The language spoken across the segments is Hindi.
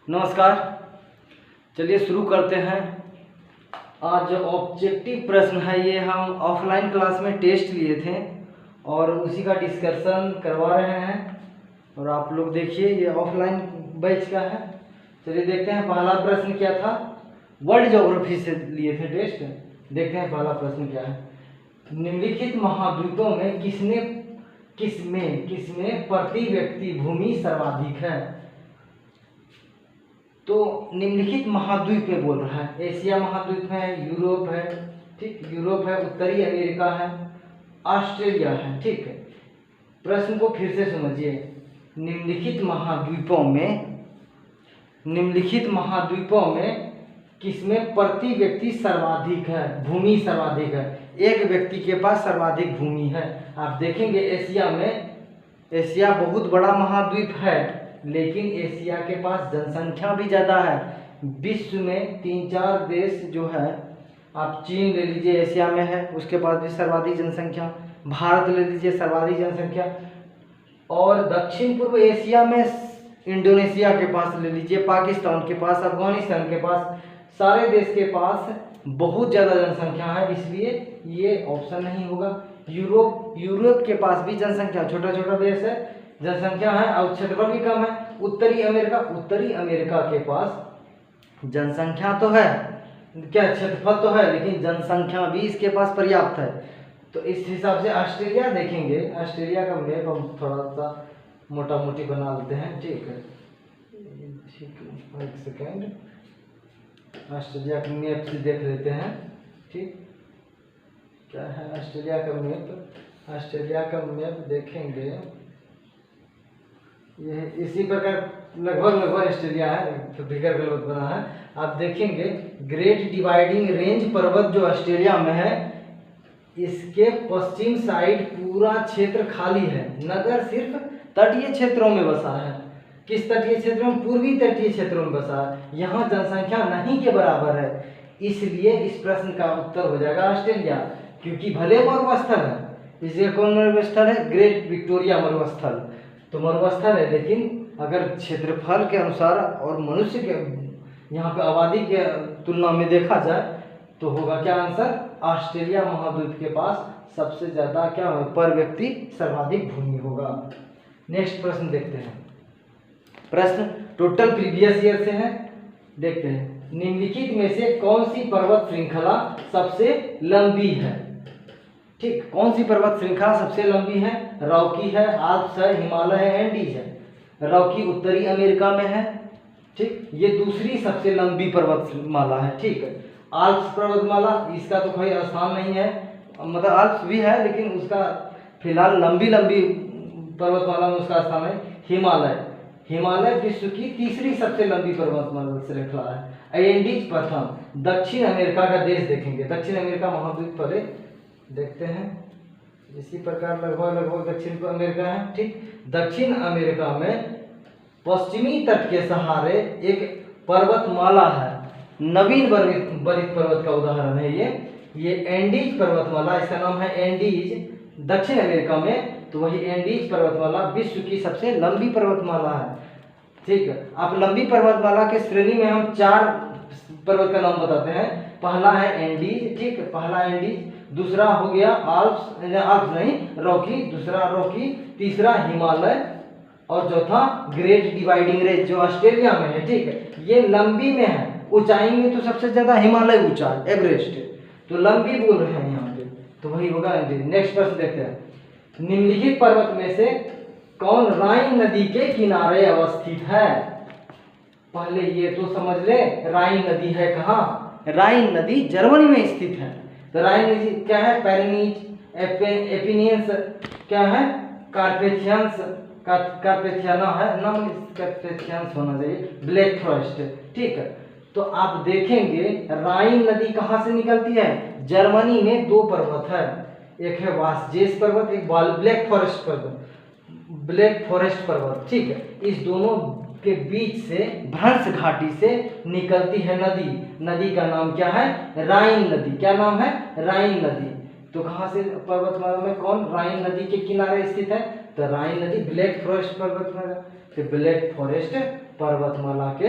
नमस्कार। चलिए शुरू करते हैं। आज जो ऑब्जेक्टिव प्रश्न है ये हम ऑफलाइन क्लास में टेस्ट लिए थे और उसी का डिस्कशन करवा रहे हैं और आप लोग देखिए ये ऑफलाइन बैच का है। चलिए देखते हैं पहला प्रश्न क्या था। वर्ल्ड ज्योग्राफी से लिए थे टेस्ट। देखते हैं पहला प्रश्न क्या है। निम्नलिखित महाद्वीपों में किसमें प्रति व्यक्ति भूमि सर्वाधिक है। तो निम्नलिखित महाद्वीप में बोल रहा है। एशिया महाद्वीप है, यूरोप है, ठीक, यूरोप है, उत्तरी अमेरिका है, ऑस्ट्रेलिया है, ठीक है। प्रश्न को फिर से समझिए। निम्नलिखित महाद्वीपों में किसमें प्रति व्यक्ति सर्वाधिक है, भूमि सर्वाधिक है। एक व्यक्ति के पास सर्वाधिक भूमि है। आप देखेंगे एशिया बहुत बड़ा महाद्वीप है, लेकिन एशिया के पास जनसंख्या भी ज़्यादा है। विश्व में 3-4 देश जो है, आप चीन ले लीजिए एशिया में है, उसके पास भी सर्वाधिक जनसंख्या। भारत ले लीजिए सर्वाधिक जनसंख्या। और दक्षिण पूर्व एशिया में इंडोनेशिया के पास ले लीजिए, पाकिस्तान के पास, अफगानिस्तान के पास, सारे देश के पास बहुत ज़्यादा जनसंख्या है, इसलिए ये ऑप्शन नहीं होगा। यूरोप के पास भी जनसंख्या, छोटा छोटा देश है, जनसंख्या है और क्षेत्रफल भी कम है। उत्तरी अमेरिका के पास जनसंख्या तो है, क्या क्षेत्रफल तो है, लेकिन जनसंख्या भी इसके पास पर्याप्त है। तो इस हिसाब से ऑस्ट्रेलिया देखेंगे। ऑस्ट्रेलिया का मैप हम थोड़ा सा मोटा मोटी बना लेते हैं, ठीक है, एक सेकेंड। ऑस्ट्रेलिया के मैप से देख लेते हैं, ठीक, क्या है ऑस्ट्रेलिया का मैप। ऑस्ट्रेलिया का मैप देखेंगे, ये इसी प्रकार लगभग ऑस्ट्रेलिया है, तो फिगर गलत बना है। आप देखेंगे ग्रेट डिवाइडिंग रेंज पर्वत जो ऑस्ट्रेलिया में है, इसके पश्चिम साइड पूरा क्षेत्र खाली है। नगर सिर्फ तटीय क्षेत्रों में बसा है। किस तटीय क्षेत्रों में? पूर्वी तटीय क्षेत्रों में बसा है। यहाँ जनसंख्या नहीं के बराबर है, इसलिए इस प्रश्न का उत्तर हो जाएगा ऑस्ट्रेलिया, क्योंकि भले मरुस्थल है। इसलिए कौन मरुस्थल है? ग्रेट विक्टोरिया मरुस्थल तो मरुस्थल है, लेकिन अगर क्षेत्रफल के अनुसार और मनुष्य के यहाँ पे आबादी के तुलना में देखा जाए तो होगा क्या आंसर? ऑस्ट्रेलिया महाद्वीप के पास सबसे ज्यादा क्या है, पर व्यक्ति सर्वाधिक भूमि होगा। नेक्स्ट प्रश्न देखते हैं। प्रश्न टोटल प्रीवियस ईयर से है, देखते हैं। निम्नलिखित में से कौन सी पर्वत श्रृंखला सबसे लंबी है? ठीक, कौन सी पर्वत श्रृंखला सबसे लंबी है? रॉकी है, आल्प्स है, हिमालय है, एंडीज है। रॉकी उत्तरी अमेरिका में है, ठीक, ये दूसरी सबसे लंबी पर्वतमाला है, ठीक है। आल्प्स पर्वतमाला, इसका तो कोई स्थान नहीं है, मतलब आल्प्स भी है लेकिन उसका फिलहाल लंबी पर्वतमाला में उसका स्थान है। हिमालय विश्व की तीसरी सबसे लंबी पर्वतमाला श्रृंखला है। एंडीज प्रथम। दक्षिण अमेरिका का देश देखेंगे, दक्षिण अमेरिका महाद्वीप पर देखते हैं। इसी प्रकार लगभग दक्षिण अमेरिका है, ठीक। दक्षिण अमेरिका में पश्चिमी तट के सहारे एक पर्वतमाला है, नवीन वर्णित पर्वत का उदाहरण है ये एंडीज पर्वतमाला, इसका नाम है एंडीज। दक्षिण अमेरिका में तो वही एंडीज पर्वतमाला विश्व की सबसे लंबी पर्वतमाला है, ठीक है। आप लंबी पर्वतमाला के श्रेणी में हम 4 पर्वत का नाम बताते हैं। पहला है एंडीज, ठीक, पहला एंडीज, दूसरा हो गया आल्प्स नहीं, रॉकी, दूसरा रॉकी, तीसरा हिमालय और चौथा ग्रेट डिवाइडिंग रेंज जो ऑस्ट्रेलिया में है, ठीक है। ये लंबी में है, ऊंचाई में तो सबसे ज्यादा हिमालय ऊंचा है, एवरेस्ट, तो लंबी बोल रहे हैं यहाँ पे, तो वही होगा एंडीज। नेक्स्ट प्रश्न देखते हैं। निम्नलिखित पर्वत में से कौन राइन नदी के किनारे अवस्थित है? पहले ये तो समझ ले, राइन नदी है कहाँ? राइन नदी जर्मनी में स्थित है। तो राइन नदी क्या है? पेरिनीज, एपिनियंस, क्या है? कार्पेथियाना है नाम, कार्पेथियंस होना चाहिए, ब्लैक फॉरेस्ट, ठीक है। तो आप देखेंगे राइन नदी कहाँ से निकलती है? जर्मनी में 2 पर्वत है, एक है वासजेस पर्वत, एक ब्लैक फॉरेस्ट पर्वत, ठीक है। इस दोनों के बीच से भ्रंश घाटी से निकलती है नदी का नाम क्या है? राइन नदी। क्या नाम है? राइन नदी। तो कहाँ से पर्वतमाला में कौन राइन नदी के किनारे स्थित है? तो राइन नदी ब्लैक फॉरेस्ट पर्वतमाला, तो ब्लैक फॉरेस्ट पर्वतमाला के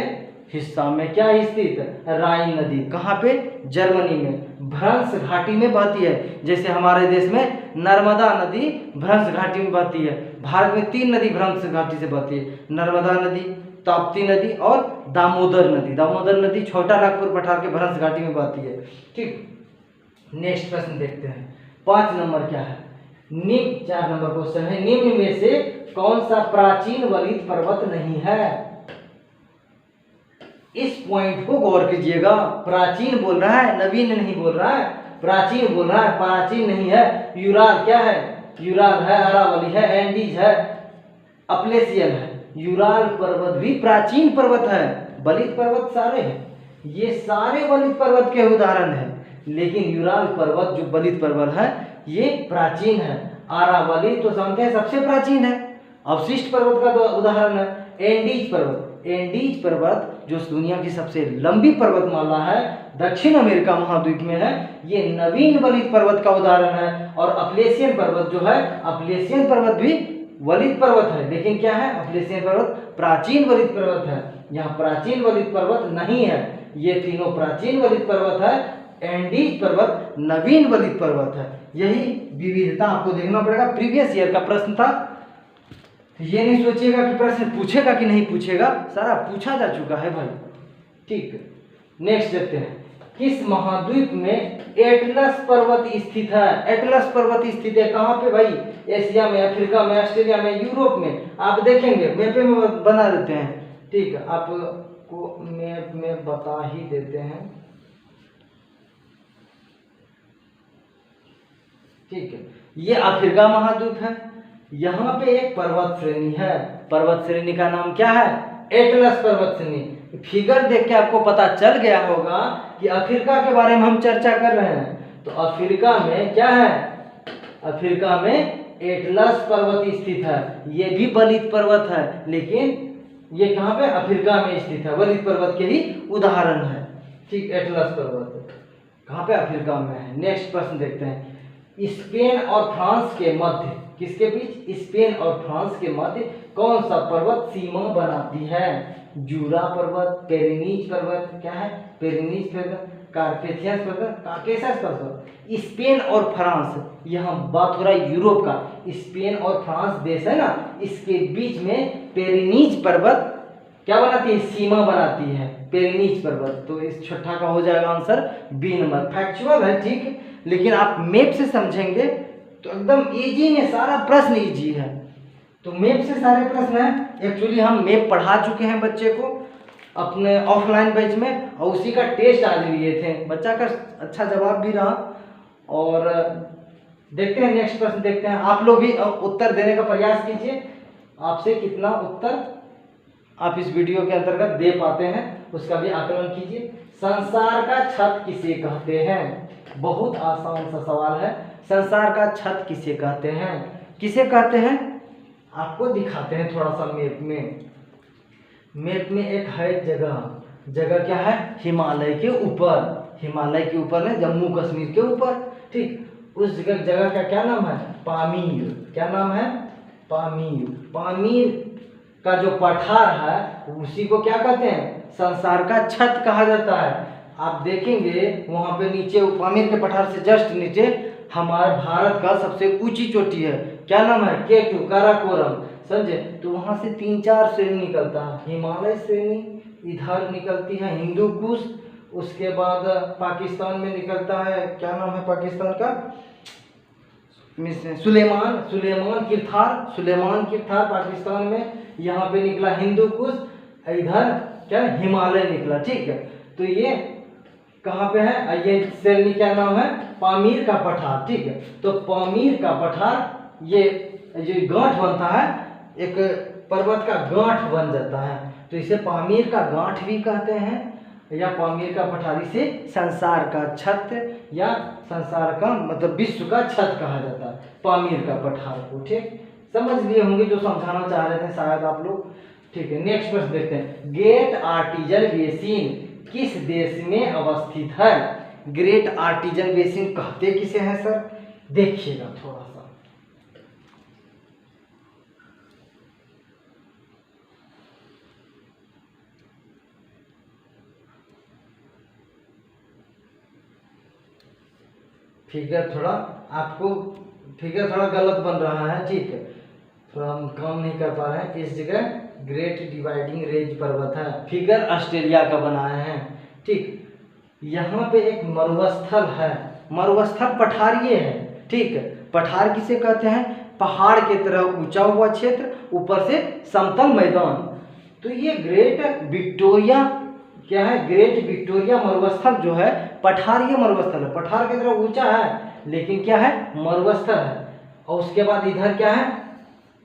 हिस्सा में क्या स्थित, राइन नदी। कहाँ पे, जर्मनी में भ्रंश घाटी में बहती है। जैसे हमारे देश में नर्मदा नदी भ्रंश घाटी में बहती है। भारत में 3 नदी भ्रंश घाटी से बहती है, नर्मदा नदी, ताप्ती नदी और दामोदर नदी। दामोदर नदी छोटा नागपुर पठार के भ्रंश घाटी में बहती है। ठीक, नेक्स्ट प्रश्न देखते हैं। 5 नंबर क्या है, निम्न 4 नंबर क्वेश्चन है, निम्न में से कौन सा प्राचीन वलित पर्वत नहीं है। इस पॉइंट को गौर कीजिएगा, प्राचीन बोल रहा है, नवीन नहीं बोल रहा है, प्राचीन बोल रहा है, प्राचीन नहीं है। यूराल क्या है, यूराल है, अरावली है, एंडीज है, अपलेशियन है। यूराल पर्वत भी प्राचीन पर्वत है। वलित पर्वत सारे हैं, ये सारे वलित पर्वत के उदाहरण हैं, लेकिन यूराल पर्वत जो वलित पर्वत है ये प्राचीन है। अरावली तो जानते हैं सबसे प्राचीन है, अवशिष्ट पर्वत का तो उदाहरण है। एंडीज पर्वत, एंडीज पर्वत जो दुनिया की सबसे लंबी पर्वतमाला है, दक्षिण अमेरिका महाद्वीप में है, ये नवीन वलित पर्वत का उदाहरण है। और अपलेशियन पर्वत जो है, अपलेशियन पर्वत भी वलित पर्वत है, लेकिन क्या है, अपलेशियन पर्वत प्राचीन वलित पर्वत है। यहाँ प्राचीन वलित पर्वत नहीं है, ये तीनों प्राचीन वलित पर्वत है। एंडीज पर्वत नवीन वलित पर्वत है। यही विविधता आपको देखना पड़ेगा। प्रीवियस ईयर का प्रश्न था, ये नहीं सोचिएगा कि प्रश्न पूछेगा कि नहीं पूछेगा, सारा पूछा जा चुका है भाई। ठीक, नेक्स्ट देखते हैं, किस महाद्वीप में एटलस पर्वत स्थित है। एटलस पर्वत स्थित है कहाँ पे भाई, एशिया में, अफ्रीका में, ऑस्ट्रेलिया में, यूरोप में। आप देखेंगे मैप में बना देते हैं। ठीक, आपको मैप में बता ही देते हैं। ठीक है, ये अफ्रीका महाद्वीप है। यहाँ पे एक पर्वत श्रेणी है, पर्वत श्रेणी का नाम क्या है, एटलस पर्वत श्रेणी। फिगर देख के आपको पता चल गया होगा कि अफ्रीका के बारे में हम चर्चा कर रहे हैं। तो अफ्रीका में क्या है, अफ्रीका में एटलस पर्वत स्थित है। ये भी वलित पर्वत है, लेकिन ये कहाँ पे, अफ्रीका में स्थित है, वलित पर्वत के ही उदाहरण है। ठीक, एटलस पर्वत कहाँ पे, अफ्रीका में है। नेक्स्ट प्रश्न देखते हैं, स्पेन और फ्रांस के मध्य, किसके बीच, स्पेन और फ्रांस के मध्य कौन सा पर्वत सीमा बनाती है। जूरा पर्वत, पेरिनीज पर्वत, क्या है, पेरिनीज पर्वत, कार्पेथियस पर्वत, काकेशस पर्वत। स्पेन और फ्रांस, यहाँ बात हो रहा है यूरोप का, स्पेन और फ्रांस देश है ना, इसके बीच में पेरिनीज पर्वत क्या बनाती है, सीमा बनाती है, पेरिनीज पर्वत। तो इस छठा का हो जाएगा आंसर बी नंबर। फैक्चुअल है, ठीक, लेकिन आप मैप से समझेंगे तो एकदम इजी में, सारा प्रश्न इजी है। तो मैप से सारे प्रश्न हैं। एक्चुअली हम मैप पढ़ा चुके हैं बच्चे को अपने ऑफलाइन बैच में, और उसी का टेस्ट आज लिए थे, बच्चा का अच्छा जवाब भी रहा। और देखते हैं नेक्स्ट प्रश्न देखते हैं। आप लोग भी उत्तर देने का प्रयास कीजिए, आपसे कितना उत्तर आप इस वीडियो के अंतर्गत दे पाते हैं उसका भी आकलन कीजिए। संसार का छत किसे कहते हैं, बहुत आसान सा सवाल है। संसार का छत किसे कहते हैं, किसे कहते हैं, आपको दिखाते हैं थोड़ा सा मैप में। मैप में एक है जगह, जगह क्या है, हिमालय के ऊपर, हिमालय के ऊपर है, जम्मू कश्मीर के ऊपर। ठीक, उस जगह का क्या नाम है, पामीर। क्या नाम है, पामीर। पामीर का जो पठार है उसी को क्या कहते हैं, संसार का छत कहा जाता है। आप देखेंगे वहां पे नीचे पामीर के पठार से जस्ट नीचे हमारे भारत का सबसे ऊंची चोटी है, क्या नाम है, केटू, काराकोरम, समझे। तो वहां से 3-4 श्रेणी निकलता है। हिमालय श्रेणी इधर निकलती है, हिंदू कुश, उसके बाद पाकिस्तान में निकलता है, क्या नाम है पाकिस्तान का, सुलेमान, सुलेमान किरथार, सुलेमान किरथार पाकिस्तान में। यहाँ पे निकला हिंदू कुश, इधर क्या हिमालय निकला। ठीक है, तो ये कहाँ पे है, ये श्रेणी क्या नाम है, पामीर का पठार। ठीक है, तो पामीर का पठार ये जो गांठ बनता है, एक पर्वत का गांठ बन जाता है, तो इसे पामीर का गांठ भी कहते हैं, या पामीर का पठार। इसे संसार का छत या संसार का मतलब विश्व का छत कहा जाता है, पामीर का पठार को। ठीक, समझ लिए होंगे जो समझाना चाह रहे थे शायद आप लोग। ठीक है, नेक्स्ट प्रश्न देखते हैं, ग्रेट आर्टिजन बेसिन किस देश में अवस्थित है। ग्रेट आर्टिजन बेसिन कहते किसे हैं सर, देखिएगा थोड़ा सा। फिगर थोड़ा आपको फिगर थोड़ा गलत बन रहा है, ठीक है, थोड़ा हम काम नहीं कर पा रहे हैं। इस जगह ग्रेट डिवाइडिंग रेंज पर्वत है, फिगर ऑस्ट्रेलिया का बनाए हैं, ठीक। यहाँ पे एक मरुस्थल है, मरुस्थल पठारीय है, ठीक है। पठार किसे कहते हैं? पहाड़ की तरह ऊंचा हुआ क्षेत्र, ऊपर से समतल मैदान। तो ये ग्रेट विक्टोरिया क्या है? ग्रेट विक्टोरिया मरुस्थल जो है पठारीय मरुस्थल है, पठार की तरह ऊंचा है लेकिन क्या है? मरुस्थल है। और उसके बाद इधर क्या है?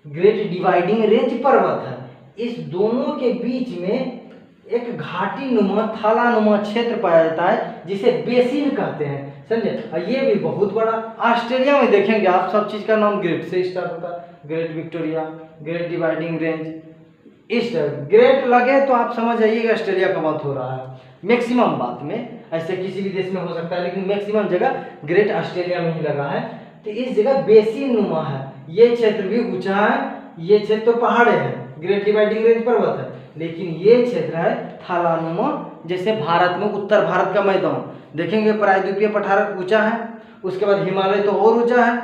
ग्रेट डिवाइडिंग रेंज पर्वत है। इस दोनों के बीच में एक घाटी नुमा थाला नुमा क्षेत्र पाया जाता है जिसे बेसिन कहते हैं, समझे। और ये भी बहुत बड़ा, ऑस्ट्रेलिया में देखेंगे आप सब चीज का नाम ग्रेट से स्टार्ट होता है। Great Victoria, great dividing range, इस ग्रेट लगे तो आप समझ जाइएगा ऑस्ट्रेलिया का बात हो रहा है। मैक्सिमम बात में ऐसे किसी भी देश में हो सकता है लेकिन मैक्सिमम जगह ग्रेट ऑस्ट्रेलिया में ही लगा है। तो इस जगह बेसिन नुमा है, ये क्षेत्र भी ऊंचा है, ये क्षेत्र तो पहाड़े है, ग्रेट डिवाइडिंग रेंज पर्वत है, लेकिन ये क्षेत्र है थालानुमा, जैसे भारत में उत्तर भारत का मैदान देखेंगे प्रायद्वीपीय पठार ऊंचा है, उसके बाद हिमालय तो और ऊंचा है,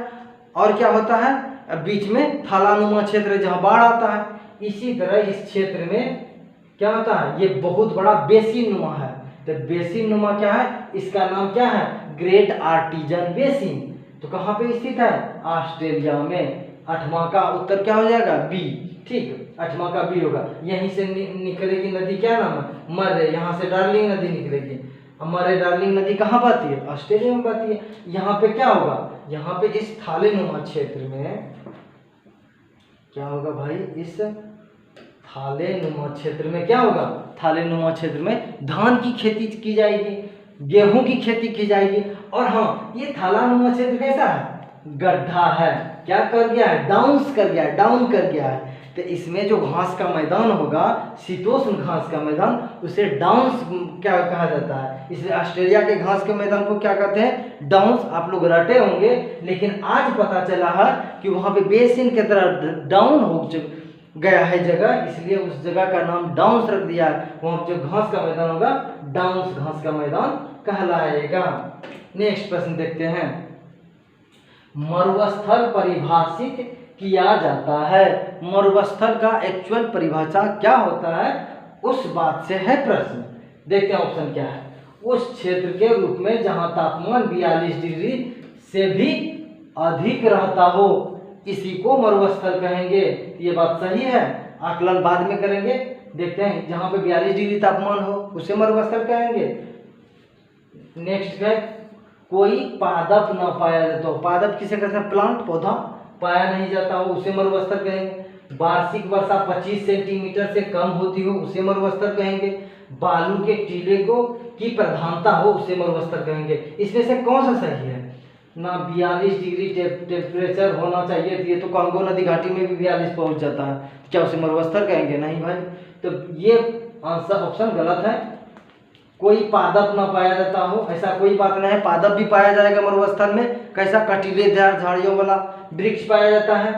और क्या होता है बीच में थालानुमा क्षेत्र जहाँ बाढ़ आता है। इसी तरह इस क्षेत्र में क्या होता है? ये बहुत बड़ा बेसिन नुमा है। तो बेसिन नुमा क्या है? इसका नाम क्या है? Great Artesian Basin. तो कहाँ पे स्थित है? ऑस्ट्रेलिया में। 8वां का उत्तर क्या हो जाएगा? बी, ठीक, 8वां का बी होगा। यहीं से निकलेगी नदी, क्या नाम है? मर्रे। यहाँ से डार्लिंग नदी निकलेगी। मर्रे डार्लिंग नदी कहाँ बहती है? ऑस्ट्रेलिया में बहती है। यहाँ पे क्या होगा? यहाँ पे इस थाले नुमा क्षेत्र में क्या होगा भाई? इस थाले नुमा क्षेत्र में क्या होगा? थाले नुमा क्षेत्र में धान की खेती की जाएगी, गेहूं की खेती की जाएगी। और हाँ, ये थाला नुमा क्षेत्र कैसा है? गड्ढा है। क्या कर गया है? डाउन्स कर गया है, डाउन कर गया है। तो इसमें जो घास का मैदान होगा, शीतोष्ण घास का मैदान, उसे डाउन्स क्या कहा जाता है। इसलिए ऑस्ट्रेलिया के घास के मैदान को क्या कहते हैं? डाउन्स। आप लोग रटे होंगे, लेकिन आज पता चला है कि वहाँ पे बेसिन की तरह डाउन हो गया है जगह, इसलिए उस जगह का नाम डाउन्स रख दिया है। वहाँ जो घास का मैदान होगा डाउन्स घास का मैदान कहलाएगा। नेक्स्ट प्रश्न देखते हैं। मरुस्थल परिभाषित किया जाता है। मरुस्थल का एक्चुअल परिभाषा क्या होता है, उस बात से है प्रश्न। देखते हैं ऑप्शन क्या है। उस क्षेत्र के रूप में जहां तापमान 42 डिग्री से भी अधिक रहता हो, इसी को मरुस्थल कहेंगे। ये बात सही है, आकलन बाद में करेंगे। देखते हैं, जहां पे 42 डिग्री तापमान हो उसे मरुस्थल कहेंगे। नेक्स्ट है, कोई पादप न पाया जाता हो। पादप किसे कहते हैं? प्लांट, पौधा पाया नहीं जाता हो उसे मरुस्थल कहेंगे। वार्षिक वर्षा 25 सेंटीमीटर से कम होती हो उसे मरुस्थल कहेंगे। बालू के टीले को की प्रधानता हो उसे मरुस्थल कहेंगे। इसमें से कौन सा सही है? ना 42 डिग्री टेम्परेचर होना चाहिए, ये तो कांगो नदी घाटी में भी 42 पहुंच जाता है, क्या उसे मरुस्थल कहेंगे? नहीं भाई। तो ये आंसर ऑप्शन गलत है। कोई पादप ना पाया जाता हो, ऐसा कोई बात नहीं है। पादप भी पाया जाएगा मरुस्थल में। कैसा? कटीलेदार झाड़ियों वाला वृक्ष पाया जाता है।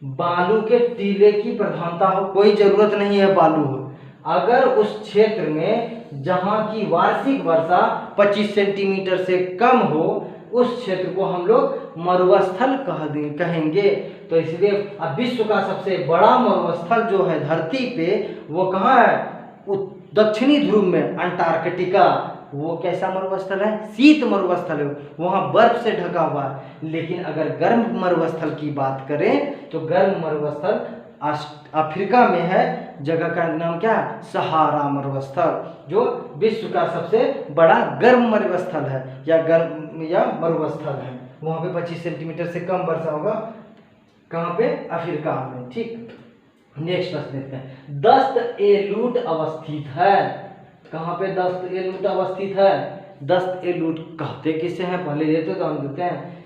बालू के टीले की प्रधानता हो, कोई जरूरत नहीं है बालू हो। अगर उस क्षेत्र में जहां की वार्षिक वर्षा 25 सेंटीमीटर से कम हो, उस क्षेत्र को हम लोग मरुस्थल कहेंगे। तो इसलिए अब विश्व का सबसे बड़ा मरुस्थल जो है धरती पे, वो कहाँ है? दक्षिणी ध्रुव में, अंटार्कटिका। वो कैसा मरुस्थल है? शीत मरुस्थल है, वहाँ बर्फ से ढका हुआ है। लेकिन अगर गर्म मरुस्थल की बात करें तो गर्म मरुस्थल अफ्रीका में है। जगह का नाम क्या है? सहारा मरुस्थल, जो विश्व का सबसे बड़ा गर्म मरुस्थल है या गर्म या मरुस्थल है। वहाँ पे 25 सेंटीमीटर से कम वर्षा होगा। कहाँ पे? अफ्रीका में, ठीक। नेक्स्ट प्रश्न देखते हैं। दस्त एलूट अवस्थित है। कहाँ पे दस्त एलूट अवस्थित है? दस्त एलूट कहते किसे हैं? पहले ये तो जान देते हैं।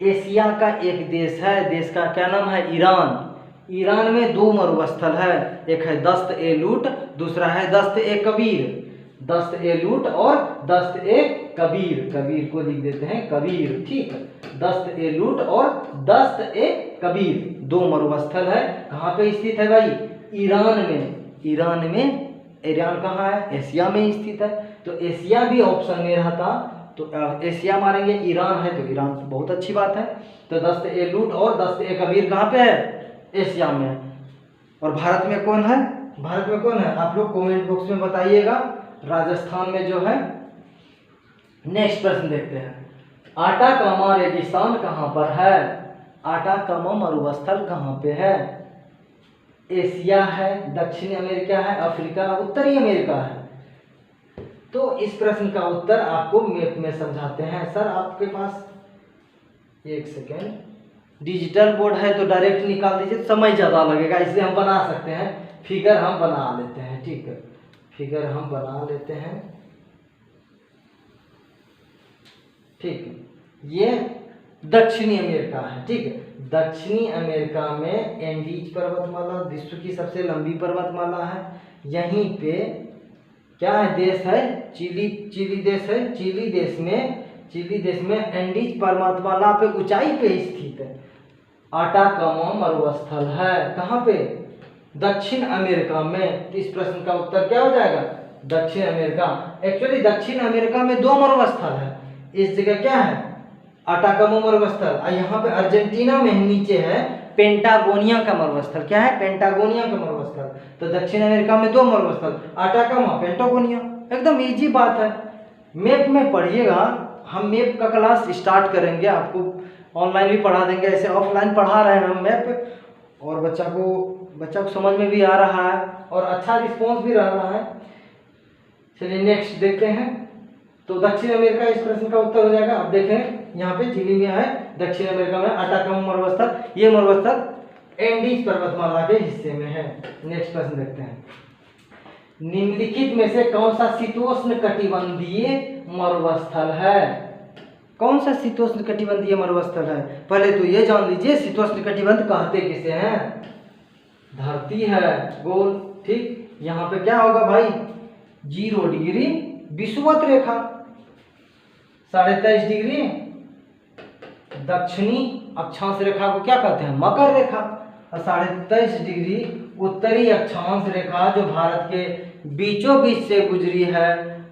एशिया का एक देश है, देश का क्या नाम है? ईरान। ईरान में 2 मरुस्थल है, एक है दस्त एलूट, दूसरा है दस्त ए कबीर। दस्त एलूट और दस्त ए कबीर, कबीर को लिख देते हैं कबीर, ठीक। दस्त एलूट और दस्त ए कबीर 2 मरुस्थल है। कहाँ पे स्थित है भाई? ईरान में। ईरान कहाँ है? एशिया में स्थित है। तो एशिया भी ऑप्शन में रहता तो एशिया मारेंगे, ईरान है तो ईरान बहुत अच्छी बात है। तो दस्त-ए-लूट और दस्त-ए-कबीर कहाँ पे है? एशिया में है। और भारत में कौन है? भारत में कौन है आप लोग कमेंट बॉक्स में बताइएगा। राजस्थान में जो है। नेक्स्ट प्रश्न देखते हैं, आटाकामा रेगिस्तान कहाँ पर है? आटाकामा मरुस्थल कहाँ पे है? एशिया है, दक्षिण अमेरिका है, अफ्रीका, उत्तरी अमेरिका है। तो इस प्रश्न का उत्तर आपको मैप में समझाते हैं। सर आपके पास एक सेकेंड, डिजिटल बोर्ड है तो डायरेक्ट निकाल दीजिए, समय ज़्यादा लगेगा, इसलिए हम बना सकते हैं। फिगर हम बना लेते हैं, ठीक है, फिगर हम बना लेते हैं, ठीक है। ये दक्षिणी अमेरिका है, ठीक है। दक्षिणी अमेरिका में एंडीज पर्वतमाला विश्व की सबसे लंबी पर्वतमाला है। यहीं पे क्या है? देश है चिली देश है। चिली देश में एंडीज पर्वतमाला पे ऊंचाई पे स्थित है आटाकामा मरुस्थल है। कहाँ पे? दक्षिण अमेरिका में। तो इस प्रश्न का उत्तर क्या हो जाएगा? दक्षिण अमेरिका। एक्चुअली दक्षिण अमेरिका में 2 मरुस्थल है। इस जगह क्या है? आटाकामा मरुस्थल, और यहाँ पे अर्जेंटीना में नीचे है पेंटागोनिया का मरुस्थल। क्या है? पेंटागोनिया का मरुस्थल। तो दक्षिण अमेरिका में 2 मरुस्थल, आटाकामा, पेंटागोनिया, एकदम इजी बात है। मैप में पढ़िएगा, हम मैप का क्लास स्टार्ट करेंगे, आपको ऑनलाइन भी पढ़ा देंगे, ऐसे ऑफलाइन पढ़ा रहे हैं हम मैप, और बच्चा को समझ में भी आ रहा है और अच्छा रिस्पॉन्स भी रहा है। चलिए नेक्स्ट देखते हैं। तो दक्षिण अमेरिका इस प्रश्न का उत्तर हो जाएगा। अब देखें यहाँ पे चिली में है, दक्षिण अमेरिका में आटाकामा मरुस्थल। ये मरुस्थल एंडीज पर्वतमाला के हिस्से में है। नेक्स्ट प्रश्न देखते हैं, निम्नलिखित में से कौन सा शीतोष्ण कटिबंधीय मरुस्थल है? कौन सा शीतोष्ण कटिबंधीय मरुस्थल है? पहले तो ये जान लीजिए शीतोष्ण कटिबंध कहते किसे हैं? धरती है गोल, ठीक। यहाँ पे क्या होगा भाई? 0 डिग्री विषुवत रेखा, 23.5 डिग्री दक्षिणी अक्षांश रेखा को क्या कहते हैं? मकर रेखा। और 23.5 डिग्री उत्तरी अक्षांश रेखा जो भारत के बीचों बीच से गुजरी है,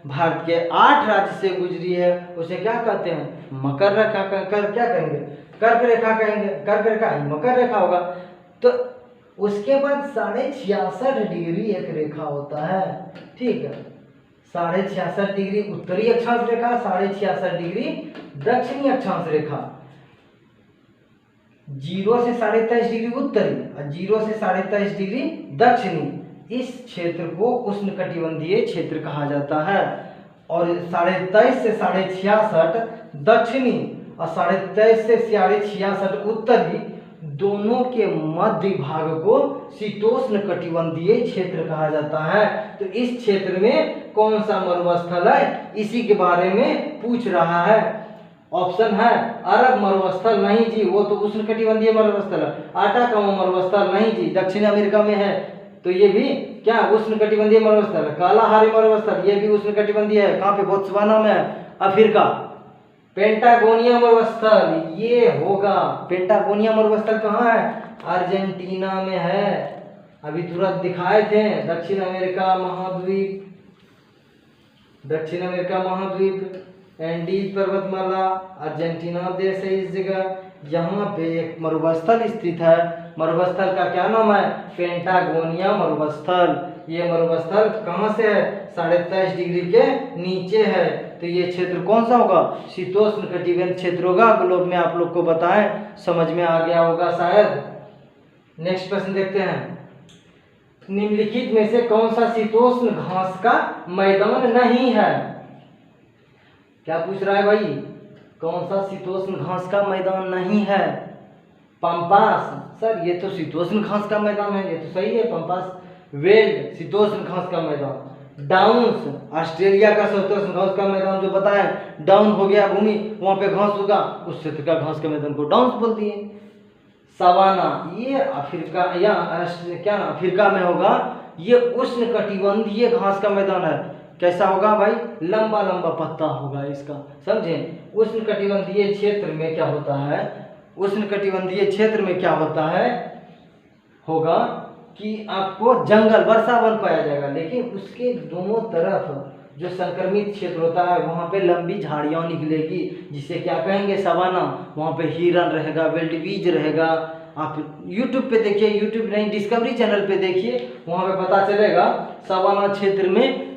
भारत के 8 राज्य से गुजरी है, उसे क्या कहते हैं? मकर रेखा। क्या कहेंगे? कर्क रेखा कहेंगे। कर्क रेखा मकर रेखा होगा। तो उसके बाद 66.5 डिग्री एक रेखा होता है, ठीक है। 66.5 डिग्री उत्तरी अक्षांश रेखा, 66.5 डिग्री दक्षिणी अक्षांश रेखा। 0 से 23.5 डिग्री उत्तरी और 0 से 23.5 डिग्री दक्षिणी। इस क्षेत्र को उष्णकटिबंधीय क्षेत्र कहा जाता है। और 23.5 से 66.5 दक्षिणी और 23.5 से 66.5 उत्तरी, दोनों के मध्य भाग को शीतोष्ण कटिबंधीय क्षेत्र कहा जाता है। तो इस क्षेत्र में कौन सा मरुस्थल है, इसी के बारे में पूछ रहा है। ऑप्शन है अरब मरुस्थल, नहीं जी, वो तो उष्णकटिबंधीय मरुस्थल है। आटाकामा मरुस्थल, नहीं जी, दक्षिण अमेरिका में है, तो ये भी क्या उष्णकटिबंधीय मरुस्थल है। कालाहारी मरुस्थल, ये भी उष्णकटिबंधीय है। कहाँ पे? बोत्सवाना में है, अफ्रीका। पेंटागोनिया मरुस्थल, ये होगा पेंटागोनिया मरुस्थल कहाँ है? अर्जेंटीना में है। अभी तुरंत दिखाए थे दक्षिण अमेरिका महाद्वीप, एंडीज पर्वतमाला, अर्जेंटीना देश है इस जगह। यहाँ पे एक मरुस्थल स्थित है। मरुस्थल का क्या नाम है? पेंटागोनिया मरुस्थल। ये मरुस्थल कहाँ से है? 23.5 डिग्री के नीचे है। तो ये क्षेत्र कौन सा होगा? शीतोष्ण कटिबंधीय क्षेत्र होगा। ग्लोब में आप लोग को बताएं, समझ में आ गया होगा शायद। नेक्स्ट प्रश्न देखते हैं, निम्नलिखित में से कौन सा शीतोष्ण घास का मैदान नहीं है? क्या पूछ रहा है भाई? कौन सा शीतोष्ण घास का मैदान नहीं है? पंपास। सर ये तो शीतोष्ण घास का मैदान है, ये तो सही है। पंपास वेल्ड शीतोष्ण घास का मैदान। डाउन्स ऑस्ट्रेलिया का शीतोष्ण घास का मैदान जो बताएं, डाउन हो गया भूमि, वहां पे घास होगा, उस क्षेत्र का घास के मैदान को डाउन्स बोलती है। सवाना, ये अफ्रीका या क्या अफ्रीका में होगा। ये उष्णकटिबंधीय घास का मैदान है। कैसा होगा भाई? लंबा लंबा पत्ता होगा इसका, समझे। उष्णकटिबंधीय क्षेत्र में क्या होता है? उष्णकटिबंधीय क्षेत्र में क्या होता है कि आपको जंगल वर्षा वन पाया जाएगा, लेकिन उसके दोनों तरफ जो संक्रमित क्षेत्र होता है वहाँ पे लंबी झाड़ियाँ निकलेगी, जिसे क्या कहेंगे, सवाना। वहाँ पे हिरन रहेगा, विल्डबीज रहेगा। आप YouTube पे देखिए, YouTube नहीं डिस्कवरी चैनल पे देखिए, वहाँ पे पता चलेगा सवाना क्षेत्र में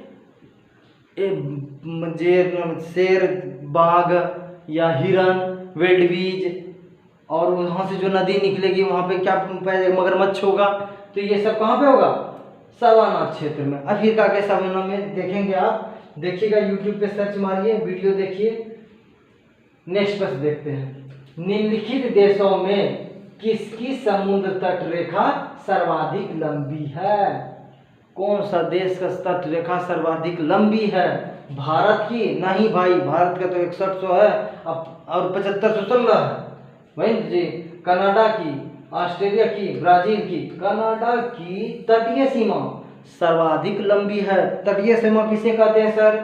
शेर, बाघ या हिरन, विल्डबीज, और वहाँ से जो नदी निकलेगी वहाँ पे क्या मगरमच्छ होगा। तो ये सब कहाँ पे होगा, सवाना क्षेत्र में। अफ्रीका के सवाना में देखेंगे आप, देखिएगा यूट्यूब पे सर्च मारिए, वीडियो देखिए। नेक्स्ट प्रश्न देखते हैं, निम्नलिखित देशों में किसकी समुद्र तट रेखा सर्वाधिक लंबी है? कौन सा देश का तट रेखा सर्वाधिक लंबी है? भारत की? नहीं भाई, भारत का तो 6100 है अब, और 7500 चल रहा है भाई जी। कनाडा की, ऑस्ट्रेलिया की, ब्राजील की। कनाडा की तटीय सीमा सर्वाधिक लंबी है। तटीय सीमा किसे कहते हैं सर?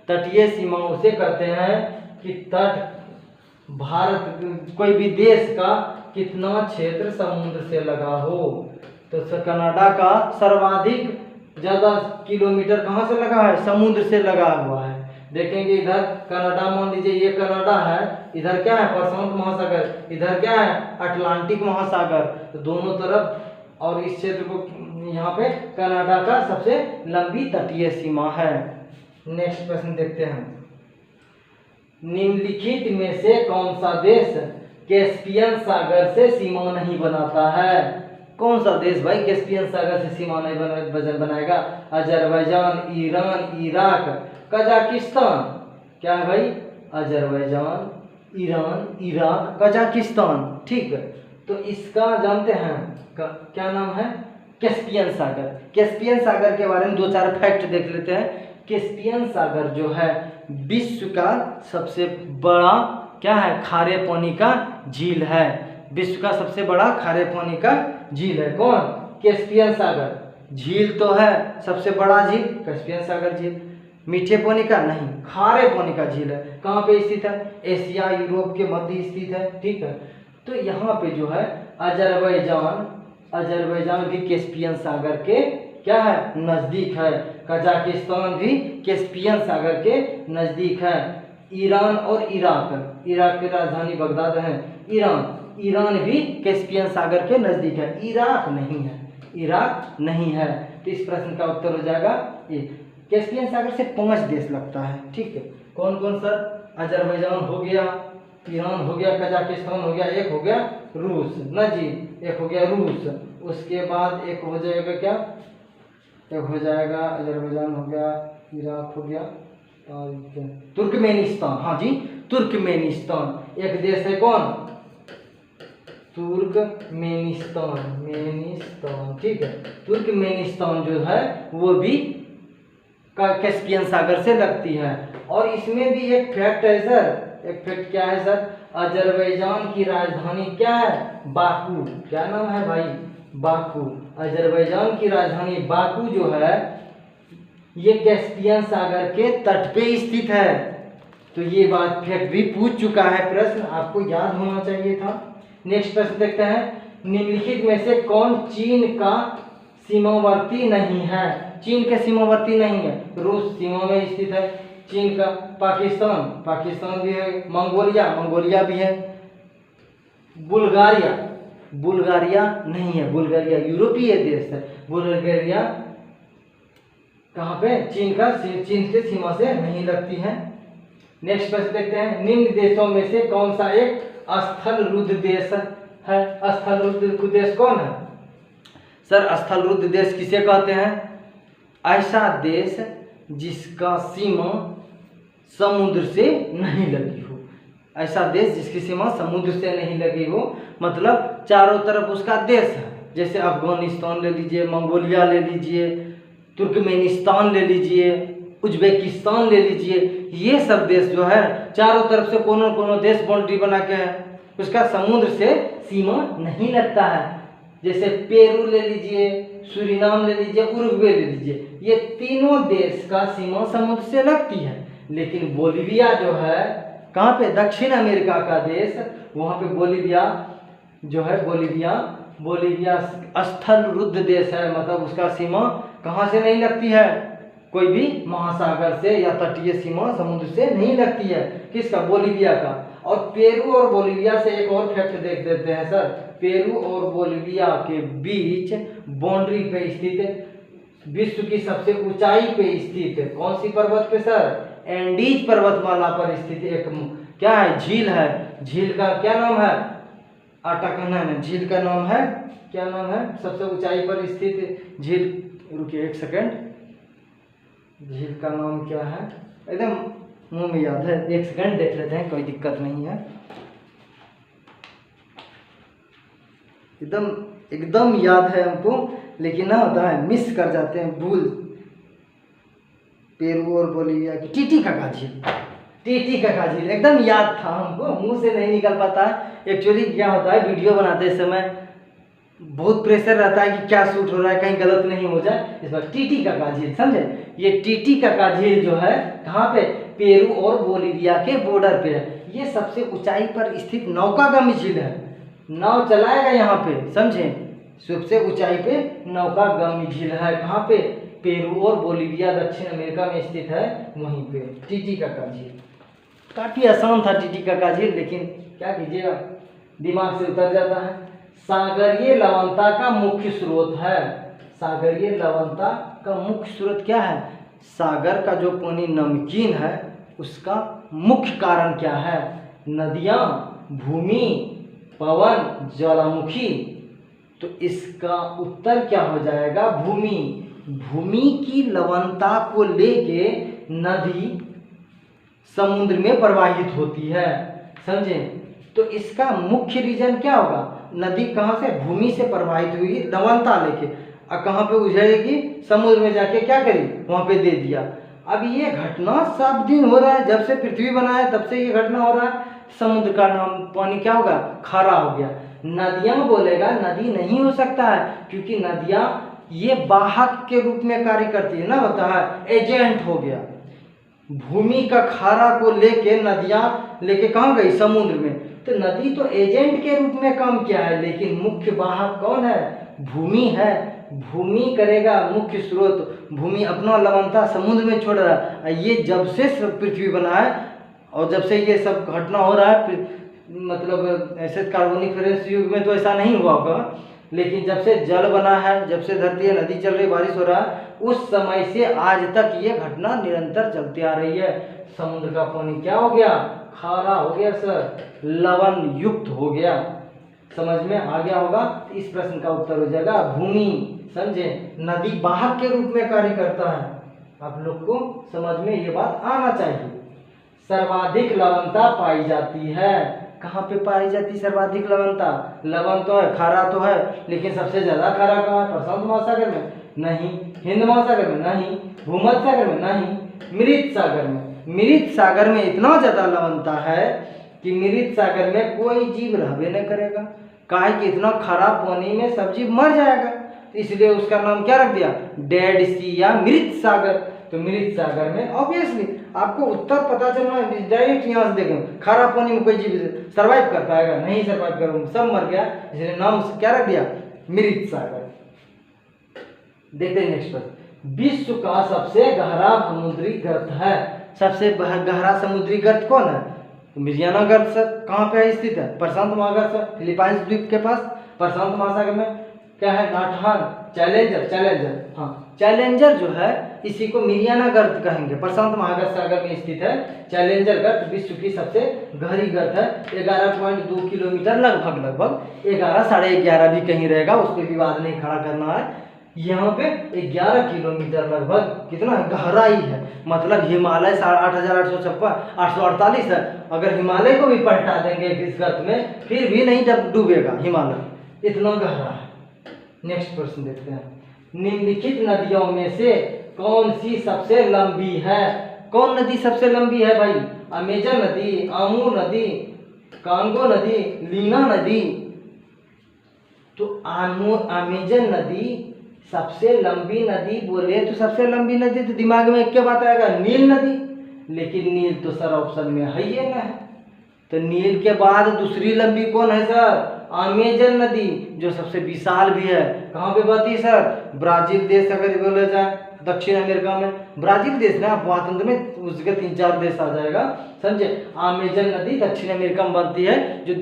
तटीय सीमा उसे कहते हैं कि तट, भारत कोई भी देश का कितना क्षेत्र समुद्र से लगा हो। तो कनाडा का सर्वाधिक ज़्यादा किलोमीटर कहाँ से लगा है? समुद्र से लगा हुआ है। देखेंगे इधर कनाडा, मान लीजिए ये कनाडा है, इधर क्या है, प्रशांत महासागर, इधर क्या है, अटलांटिक महासागर। तो दोनों तरफ, और इस क्षेत्र को यहाँ पे कनाडा का सबसे लंबी तटीय सीमा है। नेक्स्ट प्रश्न देखते हैं, निम्नलिखित में से कौन सा देश कैस्पियन सागर से सीमा नहीं बनाता है? कौन सा देश भाई कैस्पियन सागर से सीमा नहीं बनाएगा? Azerbaijan, Iran, Iraq, Kazakhstan. क्या है भाई? Azerbaijan, Iran, Iraq, Kazakhstan. ठीक है, तो इसका जानते हैं क्या नाम है? कैस्पियन सागर। कैस्पियन सागर के बारे में 2-4 फैक्ट देख लेते हैं। कैस्पियन सागर जो है विश्व का सबसे बड़ा क्या है? खारे पानी का झील है। विश्व का सबसे बड़ा खारे पानी का झील है कौन? कैस्पियन सागर। झील तो है सबसे बड़ा झील कैस्पियन सागर झील। मीठे पानी का नहीं, खारे पानी का झील है। कहाँ पे स्थित है? एशिया यूरोप के मध्य स्थित है। ठीक है, तो यहाँ पे जो है अजरबैजान भी कैस्पियन सागर के क्या है? नज़दीक है। कजाकिस्तान भी कैस्पियन सागर के नज़दीक है। ईरान और इराक, इराक की राजधानी बगदाद है। ईरान भी कैस्पियन सागर के नज़दीक है। इराक नहीं है। तो इस प्रश्न का उत्तर हो जाएगा ए। कैस्पियन सागर से 5 देश लगता है। ठीक है, कौन कौन सर? अजरबैजान हो गया, ईरान हो गया, कजाकिस्तान हो गया, एक हो गया रूस ना जी, एक हो गया रूस। उसके बाद एक हो जाएगा क्या? एक हो जाएगा अजरबैजान हो गया, इराक हो गया, और तुर्कमेनिस्तान। हाँ जी, तुर्कमेनिस्तान एक देश है। कौन? तुर्कमेनिस्तान। ठीक है, तुर्कमेनिस्तान जो है वो भी कैस्पियन सागर से लगती है। और इसमें भी एक फैक्ट है सर। एक फैक्ट क्या है सर? अजरबैजान की राजधानी क्या है? बाकू। क्या नाम है भाई? बाकू। अजरबैजान की राजधानी बाकू जो है ये कैस्पियन सागर के तट पे स्थित है। तो ये बात फैक्ट भी पूछ चुका है प्रश्न, आपको याद होना चाहिए था। नेक्स्ट प्रश्न देखते हैं, निम्नलिखित में से कौन चीन का सीमावर्ती नहीं है? चीन के सीमावर्ती नहीं है। रूस सीमा में स्थित है चीन का। पाकिस्तान भी है। मंगोलिया भी है। बुल्गारिया नहीं है। बुल्गारिया यूरोपीय देश है। बुल्गारिया कहाँ पे? चीन के सीमा से नहीं लगती है। नेक्स्ट प्रश्न देखते हैं, निम्न देशों में से कौन सा एक स्थलरुद्ध देश है? स्थलरुद्ध देश कौन है सर? स्थलरुद्ध देश किसे कहते हैं? ऐसा देश जिसका सीमा समुद्र से नहीं लगी हो। ऐसा देश जिसकी सीमा समुद्र से नहीं लगी हो, मतलब चारों तरफ उसका देश है। जैसे अफगानिस्तान ले लीजिए, मंगोलिया ले लीजिए, तुर्कमेनिस्तान ले लीजिए, उज्बेकिस्तान ले लीजिए। ये सब देश जो है चारों तरफ से कोनों देश बाउंड्री बना के है, उसका समुद्र से सीमा नहीं लगता है। जैसे पेरू ले लीजिए, सूरीनाम ले लीजिए, उरुग्वे ले लीजिए, ये तीनों देश का सीमा समुद्र से लगती है। लेकिन बोलिविया जो है कहाँ पे? दक्षिण अमेरिका का देश, वहाँ पे बोलिविया जो है, बोलिविया स्थलरुद्ध देश है, मतलब उसका सीमा कहाँ से नहीं लगती है? कोई भी महासागर से या तटीय सीमा समुद्र से नहीं लगती है। किसका? बोलीविया का। और पेरू और बोलीविया से एक और फैक्ट देख देते हैं सर। पेरू और बोलीविया के बीच बाउंड्री पे स्थित है, विश्व की सबसे ऊंचाई पे स्थित है। कौन सी पर्वत पे सर? एंडीज पर्वतमाला पर स्थित एक क्या है? झील है। झील का क्या नाम है? अटकना है। झील का नाम है क्या? नाम है सबसे ऊंचाई पर स्थित झील। रुकिए एक सेकंड, झील का नाम क्या है? एकदम मुंह में याद है, एक सेकंड देख लेते हैं, कोई दिक्कत नहीं है। एकदम एकदम याद है हमको, लेकिन ना होता है मिस कर जाते हैं, भूल। पेरू और बोलीविया की टीटीकाका झील, टीटीकाका झील एकदम याद था हमको, मुंह से नहीं निकल पाता है। एक्चुअली क्या होता है, वीडियो बनाते समय बहुत प्रेशर रहता है कि क्या शूट हो रहा है, कहीं गलत नहीं हो जाए। इस बार टीटीकाका झील, समझे? ये टीटीकाका झील जो है कहाँ पे? पेरू और बोलीविया के बॉर्डर पे है। ये सबसे ऊंचाई पर स्थित नौकागामी झील है। नाव चलाएगा यहाँ पे, समझे? सबसे ऊंचाई पे नौकागामी झील है। कहाँ पे? पेरू और बोलीविया दक्षिण अमेरिका में स्थित है, वहीं पे टीटीकाका झील। काफी आसान था टीटीकाका झील, लेकिन क्या कीजिएगा, दिमाग से उतर जाता है। सागरीय लवणता का मुख्य स्रोत है। सागरीय लवणता का मुख्य स्रोत क्या है? सागर का जो पानी नमकीन है उसका मुख्य कारण क्या है? नदियाँ, भूमि, पवन, ज्वालामुखी। तो इसका उत्तर क्या हो जाएगा? भूमि। भूमि की लवणता को लेके नदी समुद्र में प्रवाहित होती है, समझे? तो इसका मुख्य रीजन क्या होगा? नदी कहाँ से? भूमि से प्रवाहित हुई लवणता लेके, और कहाँ पे उजड़ेगी? समुद्र में जाके क्या करी? वहाँ पे दे दिया। अब ये घटना सब दिन हो रहा है, जब से पृथ्वी बना है तब से ये घटना हो रहा है। समुद्र का नाम पानी क्या होगा? खारा हो गया। नदियाँ बोलेगा, नदी नहीं हो सकता है, क्योंकि नदियाँ ये वाहक के रूप में कार्य करती है ना, होता है एजेंट हो गया। भूमि का खारा को लेके नदियाँ लेके कहाँ गई? समुद्र में। तो नदी तो एजेंट के रूप में काम किया है, लेकिन मुख्य वाहक कौन है? भूमि है। भूमि करेगा मुख्य स्रोत। भूमि अपना लवणता समुद्र में छोड़ रहा है। ये जब से पृथ्वी बना है और जब से ये सब घटना हो रहा है, मतलब ऐसे कार्बोनिफेरस युग में तो ऐसा नहीं हुआ होगा, लेकिन जब से जल बना है, जब से धरती है, नदी चल रही, बारिश हो रहा है, उस समय से आज तक ये घटना निरंतर चलती आ रही है। समुद्र का पानी क्या हो गया? खारा हो गया सर, लवण युक्त हो गया। समझ में आ गया होगा? इस प्रश्न का उत्तर हो जाएगा भूमि, समझे? नदी वाहक के रूप में कार्य करता है। आप लोग को समझ में ये बात आना चाहिए। सर्वाधिक लवणता पाई जाती है। कहाँ पे पाई जाती सर्वाधिक लवणता? लवण तो है, खारा तो है, लेकिन सबसे ज्यादा खारा कहाँ है? प्रशांत महासागर में? नहीं। हिंद महासागर में? नहीं। भूमध्य सागर में? नहीं। मृत सागर में? मृत सागर में इतना ज्यादा लवणता है कि मृत सागर में कोई जीव रहबे नहीं करेगा। काहे कि इतना खारा पानी में सब जीव मर जाएगा, इसलिए उसका नाम क्या रख दिया? डेड सी या मृत सागर। तो मृत सागर में ऑब्वियसली आपको उत्तर पता चलना है, डायरेक्ट यहाँ से देखें, खारा पानी में कोई जीव सर्वाइव कर पाएगा? नहीं सर्वाइव कर, सब मर गया, इसलिए नाम क्या रख दिया? मृत सागर। देखते हैं नेक्स्ट क्वेश्चन। विश्व का सबसे गहरा समुद्री गर्त है। सबसे गहरा समुद्री गर्त कौन है? मिरियाना गर्त सर। कहाँ पे स्थित है? प्रशांत महासागर सर, फिलीपाइंस द्वीप के पास प्रशांत महासागर में। क्या है? नाटहान, चैलेंजर, चैलेंजर, हाँ चैलेंजर जो है इसी को मिरियाना गर्त कहेंगे। प्रशांत महासागर में स्थित है चैलेंजर गर्त, विश्व की सबसे गहरी गर्त है। 11.2 किलोमीटर लगभग 11 साढ़े 11 भी कहीं रहेगा, उस पर विवाद नहीं खड़ा करना है। यहाँ पे 11 किलोमीटर लगभग कितना गहराई है, मतलब हिमालय 8,848 है। अगर हिमालय को भी पलटा देंगे इस गर्त में, फिर भी नहीं डूबेगा हिमालय, इतना गहरा है। नेक्स्ट प्रश्न देखते हैं। निम्नलिखित नदियों में से कौन सी सबसे लंबी है? कौन नदी सबसे लंबी है भाई? अमेजन नदी, आमूर नदी, कांगो नदी, लीना नदी। तो अमेजन नदी सबसे लंबी नदी बोले तो सबसे लंबी नदी तो दिमाग में क्या बात आएगा? नील नदी। लेकिन नील तो सर ऑप्शन में है ही ना है, तो नील के बाद दूसरी लंबी कौन है सर? अमेजन नदी, जो सबसे विशाल भी है। कहाँ पे बहती है सर? ब्राजील देश अगर बोला जाए, दक्षिण अमेरिका में ब्राजील देश ना अपवाह तंत्र में उसके 3-4 देश आ जाएगा, समझे। अमेजन नदी दक्षिण अमेरिका में बनती है, जो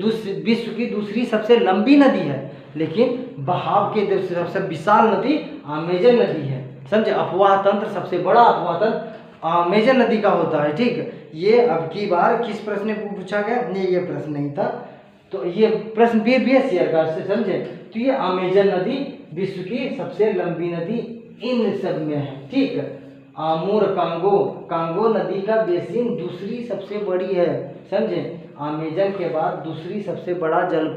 विश्व की दूसरी सबसे लंबी नदी है, लेकिन बहाव के दृष्टि से सबसे विशाल नदी अमेजन नदी है, समझे। अपवाह तंत्र सबसे बड़ा अपवाह तंत्र अमेजन नदी का होता है, ठीक। ये अब की बार किस प्रश्न में पूछा गया, नहीं ये प्रश्न नहीं था, तो ये प्रश्न बीएस ईयर का से, समझे। तो ये अमेजन नदी विश्व की सबसे लंबी नदी इन सब में है, ठीक। आमूर कांगो नदी का बेसिन दूसरी सबसे बड़ी है, समझे। अमेजन के बाद दूसरी सबसे बड़ा जल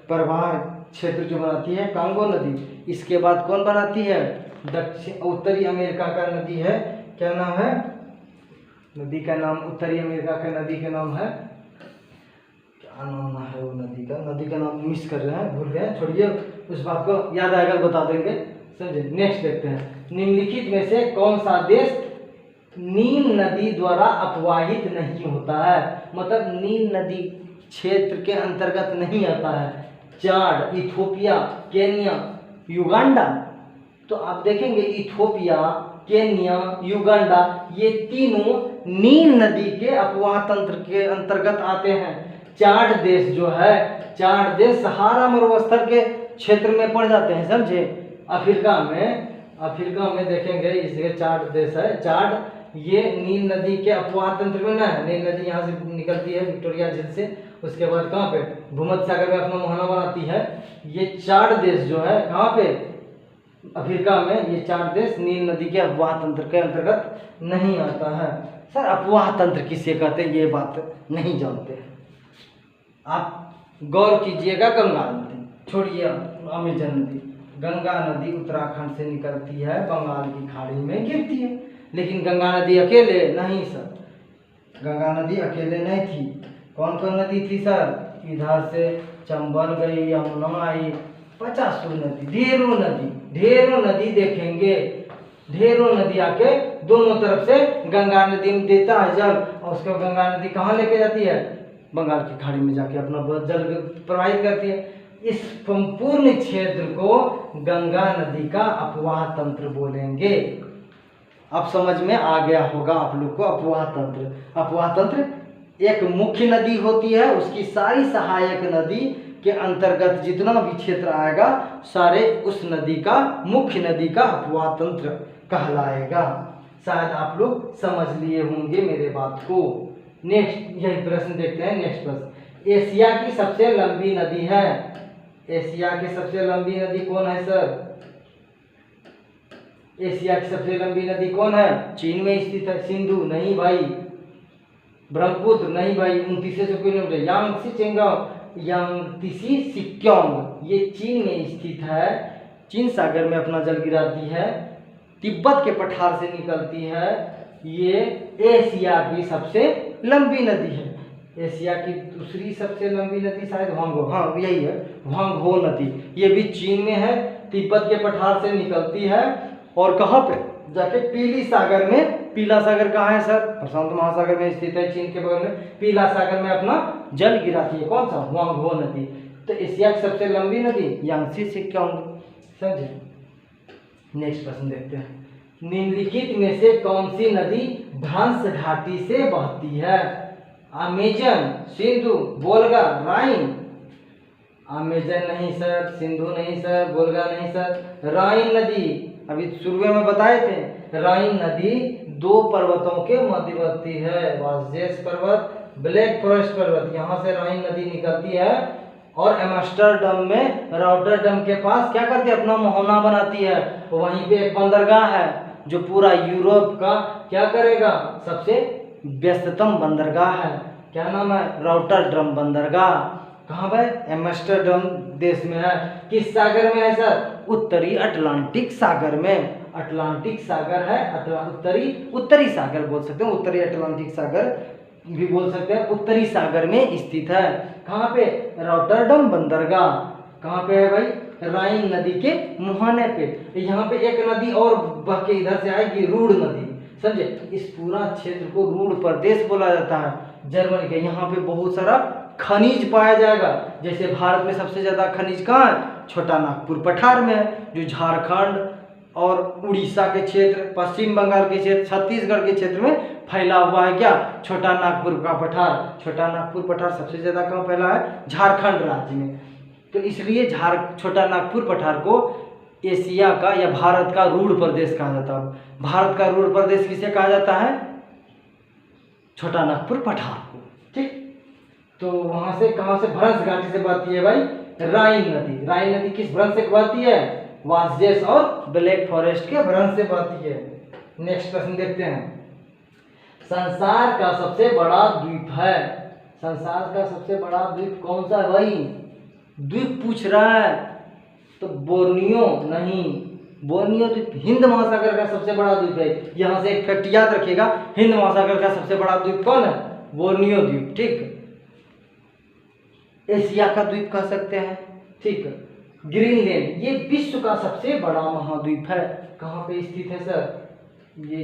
प्रवाह क्षेत्र जो बनाती है कांगो नदी। इसके बाद कौन बनाती है, दक्षिण उत्तरी अमेरिका का नदी है, क्या नाम है नदी का नाम, उत्तरी अमेरिका का नदी का नाम है, क्या नाम है वो नदी का नाम मिस कर रहे हैं, भूल गए, छोड़िए, उस बात को याद आएगा बता देंगे, समझे। नेक्स्ट देखते हैं, निम्नलिखित में से कौन सा देश नील नदी द्वारा अपवाहित नहीं होता है, मतलब नील नदी क्षेत्र के अंतर्गत नहीं आता है। चाड, इथोपिया, केन्या, युगांडा। तो आप देखेंगे इथोपिया, केन्या, युगांडा ये तीनों नील नदी के अपवाह तंत्र के अंतर्गत आते हैं। चाड देश जो है, चाड देश सहारा मरुस्थल के क्षेत्र में पड़ जाते हैं, समझे। अफ्रीका में देखेंगे इसके चाड देश है, चाड ये नील नदी के अपवाह तंत्र में ना है। नील नदी यहाँ से निकलती है विक्टोरिया झील से, उसके बाद कहाँ पे भूमध्य सागर में अपना मुहाना बनाती है। ये चाड देश जो है कहाँ पे, अफ्रीका में, ये चार देश नील नदी के अपवाह तंत्र के अंतर्गत नहीं आता है। सर अपवाह तंत्र किसे कहते हैं ये बात नहीं जानते हैं, आप गौर कीजिएगा। गंगा नदी छोड़िए, अमेजन नदी, गंगा नदी उत्तराखंड से निकलती है, बंगाल की खाड़ी में गिरती है, लेकिन गंगा नदी अकेले नहीं सर, गंगा नदी अकेले नहीं थी। कौन कौन नदी थी सर, इधर से चंबल गई, यमुना आई, 50 नदी, ढेरों नदी देखेंगे, ढेरों नदी आके दोनों तरफ से गंगा नदी में देता है जल, और उसके गंगा नदी कहाँ लेके जाती है, बंगाल की खाड़ी में जाके अपना जल प्रवाहित करती है। इस संपूर्ण क्षेत्र को गंगा नदी का अपवाह तंत्र बोलेंगे। अब समझ में आ गया होगा आप लोग को अपवाह तंत्र। अपवाह तंत्र एक मुख्य नदी होती है, उसकी सारी सहायक नदी के अंतर्गत जितना भी क्षेत्र आएगा सारे उस नदी का, मुख्य नदी का अपवाह तंत्र कहलाएगा। शायद आप लोग समझ लिए होंगे मेरे बात को। नेक्स्ट यही प्रश्न देखते हैं। नेक्स्ट प्रश्न, एशिया की सबसे लंबी नदी है, एशिया की सबसे लंबी नदी कौन है सर, एशिया की सबसे लंबी नदी कौन है, चीन में स्थित है, सिंधु नहीं भाई, ब्रह्मपुत्र नहीं भाई, 2900 किलोमीटर, यांगत्से सिक्योंग ये चीन में स्थित है, चीन सागर में अपना जल गिराती है, तिब्बत के पठार से निकलती है, ये एशिया की सबसे लंबी नदी है। एशिया की दूसरी सबसे लंबी नदी शायद वांगो, हाँ यही है, वांगो नदी, ये भी चीन में है, तिब्बत के पठार से निकलती है, और कहाँ पे जाके पीली सागर में, पीला सागर कहाँ है सर, प्रशांत महासागर में स्थित है, चीन के बगल में, पीला सागर में अपना जल गिराती है, कौन सा, वांगो नदी। तो एशिया की सबसे लंबी नदी यांगत्से सिक्योंग, समझे। नेक्स्ट प्रश्न देखते हैं, निम्नलिखित में से कौन सी नदी भ्रंश घाटी से बहती है, अमेजन, सिंधु, वोल्गा, राइन। अमेजन नहीं सर, सिंधु नहीं सर, वोल्गा नहीं सर, राइन नदी, अभी शुरू में बताए थे, राइन नदी दो पर्वतों के मध्यवर्ती है, वाजेस पर्वत, ब्लैक फॉरेस्ट पर्वत, यहाँ से राइन नदी निकलती है, और एम्स्टर्डम में, रॉटरडम के पास क्या करती है, अपना मोहना बनाती है, वहीं पे एक बंदरगाह है जो पूरा यूरोप का क्या करेगा, सबसे व्यस्ततम बंदरगाह है, क्या नाम है, रॉटरडम बंदरगाह। कहाँ पे, एम्स्टर्डम देश में है, किस सागर में है सर, उत्तरी अटलांटिक सागर में, अटलांटिक सागर है, उत्तरी सागर बोल सकते हैं, उत्तरी अटलांटिक सागर भी बोल सकते हैं, उत्तरी सागर में स्थित है। कहाँ पे, रॉटरडम बंदरगाह, कहाँ पे है भाई, राइन नदी के मुहाने पे। यहाँ पे एक नदी और बह के इधर से आएगी, रूड नदी, समझे। इस पूरा क्षेत्र को रूड प्रदेश बोला जाता है, जर्मनी के। यहाँ पे बहुत सारा खनिज पाया जाएगा, जैसे भारत में सबसे ज्यादा खनिज कहाँ है, छोटा नागपुर पठार में है, जो झारखंड और उड़ीसा के क्षेत्र, पश्चिम बंगाल के क्षेत्र, छत्तीसगढ़ के क्षेत्र में फैला हुआ है क्या, छोटा नागपुर का पठार। छोटा नागपुर पठार सबसे ज़्यादा कहाँ फैला है, झारखंड राज्य में। तो इसलिए छोटा नागपुर पठार को एशिया का या भारत का रूढ़ प्रदेश कहा जाता है। भारत का रूढ़ प्रदेश किसे कहा जाता है, छोटा नागपुर पठार को। ठीक, तो वहां से कहां से, भ्रंश घाटी से बहती है भाई राइन नदी। राइन नदी किस भ्रंश से बहती है, वासजेस और ब्लैक फॉरेस्ट के भ्रंश से बहती है। नेक्स्ट प्रश्न देखते हैं, संसार का सबसे बड़ा द्वीप है, संसार का सबसे बड़ा द्वीप कौन सा है भाई, द्वीप पूछ रहा है तो बोर्नियो नहीं, बोर्नियो द्वीप हिंद महासागर का सबसे बड़ा द्वीप है। यहाँ से एक फैक्ट याद रखिएगा, हिंद महासागर का सबसे बड़ा द्वीप कौन है, बोर्नियो द्वीप। ठीक, एशिया का द्वीप कह सकते हैं। ठीक, ग्रीनलैंड ये विश्व का सबसे बड़ा महाद्वीप है, कहाँ पे स्थित है सर, ये